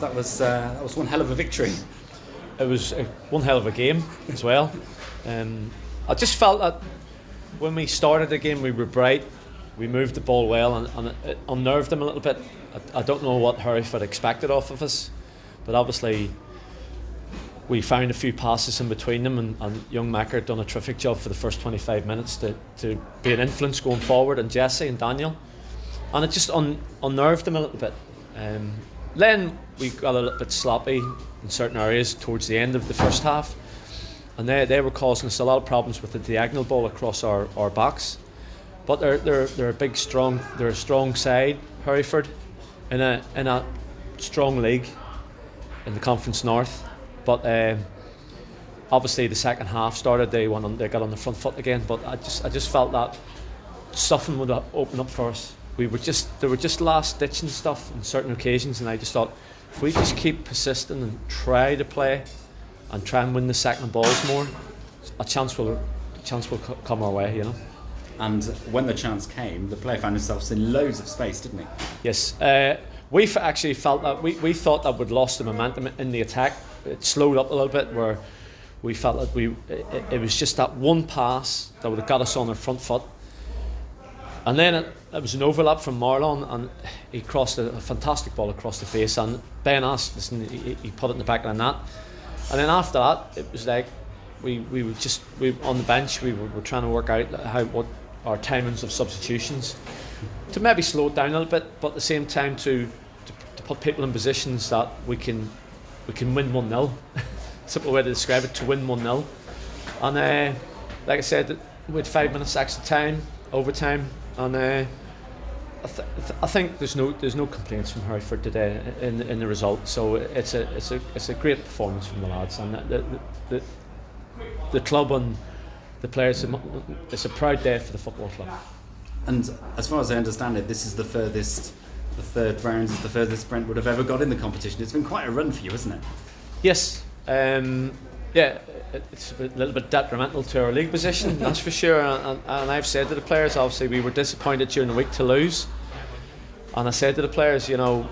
That was one hell of a victory. It was one hell of a game as well. I just felt that when we started the game, we were bright, we moved the ball well, and it unnerved them a little bit. I don't know what Hereford expected off of us, but obviously we found a few passes in between them, and young Macker done a terrific job for the first 25 minutes to be an influence going forward, and Jesse and Daniel, and it just unnerved them a little bit. Then we got a little bit sloppy in certain areas towards the end of the first half, and they were causing us a lot of problems with the diagonal ball across our box. But they're a big, strong, they're a strong side, Hereford, in a strong league in the Conference North. But obviously the second half started, they got on the front foot again. But I just felt that something would open up for us. There were just last ditching stuff on certain occasions, and I just thought if we just keep persisting and try to play and try and win the second balls more, a chance will come our way, you know. And when the chance came, the player found himself in loads of space, didn't he? Yes, we actually felt that we thought that we'd lost the momentum in the attack. It slowed up a little bit, where we felt that it was just that one pass that would have got us on our front foot. And then it was an overlap from Marlon, and he crossed a fantastic ball across the face, and Ben asked, listen, he put it in the back of the net. And then after that, it was like we were on the bench, we were trying to work out what our timings of substitutions to maybe slow it down a little bit, but at the same time to put people in positions that we can win 1-0. Simple way to describe it, to win 1-0. And like I said, we had 5 minutes extra time, overtime. And I think there's no complaints from Hereford today in the result. So it's a great performance from the lads, and the club and the players. It's a proud day for the football club. And as far as I understand it, this is the third round is the furthest Brentwood have ever got in the competition. It's been quite a run for you, isn't it? Yes. Yeah, it's a little bit detrimental to our league position, that's for sure. And I've said to the players, obviously we were disappointed during the week to lose. And I said to the players, you know,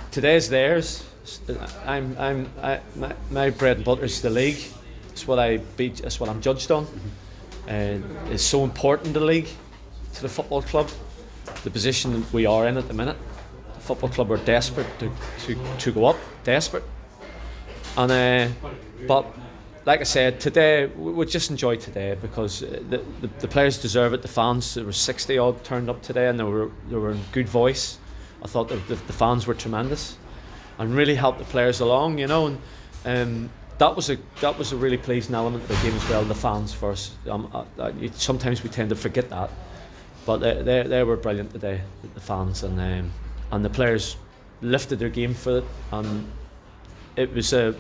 today's theirs. My bread and butter is the league. It's what it's what I'm judged on. And it's so important, the league, to the football club. The position we are in at the minute. The football club are desperate to go up, desperate. And but like I said, today we just enjoy today because the players deserve it. The fans, there were 60 odd turned up today, and they were in good voice. I thought the fans were tremendous and really helped the players along, you know. And that was a really pleasing element of the game as well. The fans for us. Sometimes we tend to forget that, but they were brilliant today. The fans and the players lifted their game for it. And it was a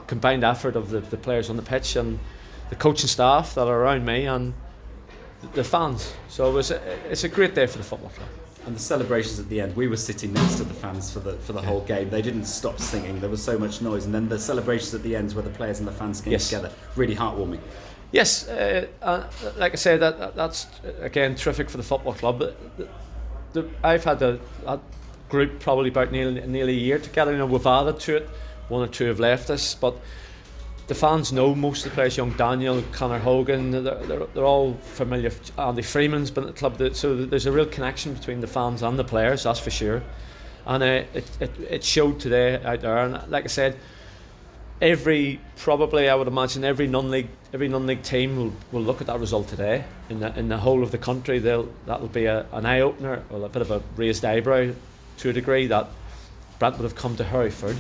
combined effort of the players on the pitch and the coaching staff that are around me and the fans. So it's a great day for the football club. And the celebrations at the end, we were sitting next to the fans for the whole game. They didn't stop singing. There was so much noise, and then the celebrations at the end where the players and the fans came together, really heartwarming. Yes, like I said, that's again terrific for the football club. I've had a group probably about nearly a year together. You know, we've added to it. One or two have left us, but the fans know most of the players. Young Daniel, Conor Hogan, they're all familiar. Andy Freeman's been at the club, so there's a real connection between the fans and the players, that's for sure. And it showed today out there. And like I said, I would imagine every non-league team will look at that result today in the whole of the country. That'll be an eye opener, or a bit of a raised eyebrow to a degree, that Brentwood have come to Hereford,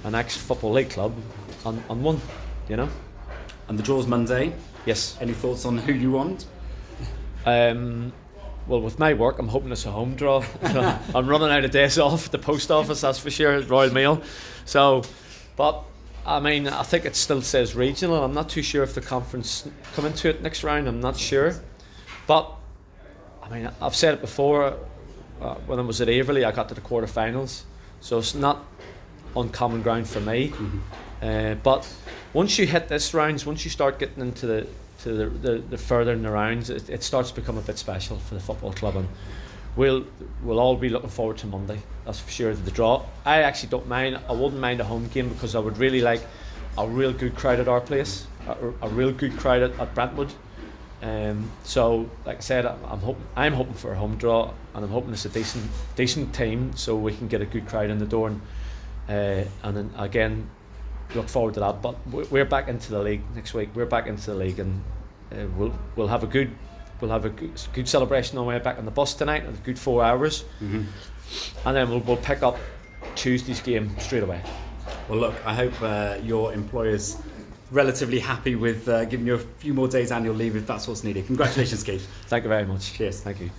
an ex-football league club, and won, you know. And the draw's Monday. Yes. Any thoughts on who you want? Well, with my work, I'm hoping it's a home draw. I'm running out of days off at the post office, that's for sure, Royal Mail. So, but I mean, I think it still says regional. I'm not too sure if the conference come into it next round. I'm not sure. But I mean, I've said it before. When I was at Averley, I got to the quarterfinals. So it's not uncommon ground for me. Mm-hmm. But once you hit this rounds, once you start getting into the further in the rounds, it starts to become a bit special for the football club. And we'll all be looking forward to Monday. That's for sure. The draw. I actually don't mind. I wouldn't mind a home game because I would really like a real good crowd at our place, a real good crowd at Brentwood. So, like I said, I'm hoping for a home draw, and I'm hoping it's a decent team, so we can get a good crowd in the door, and then again look forward to that. But we're back into the league next week. We're back into the league, and we'll have a good celebration on the way back on the bus tonight. A good 4 hours, and then we'll pick up Tuesday's game straight away. Well, look, I hope your employer's relatively happy with giving you a few more days annual leave if that's what's needed. Congratulations, Keith. Thank you very much. Cheers. Thank you.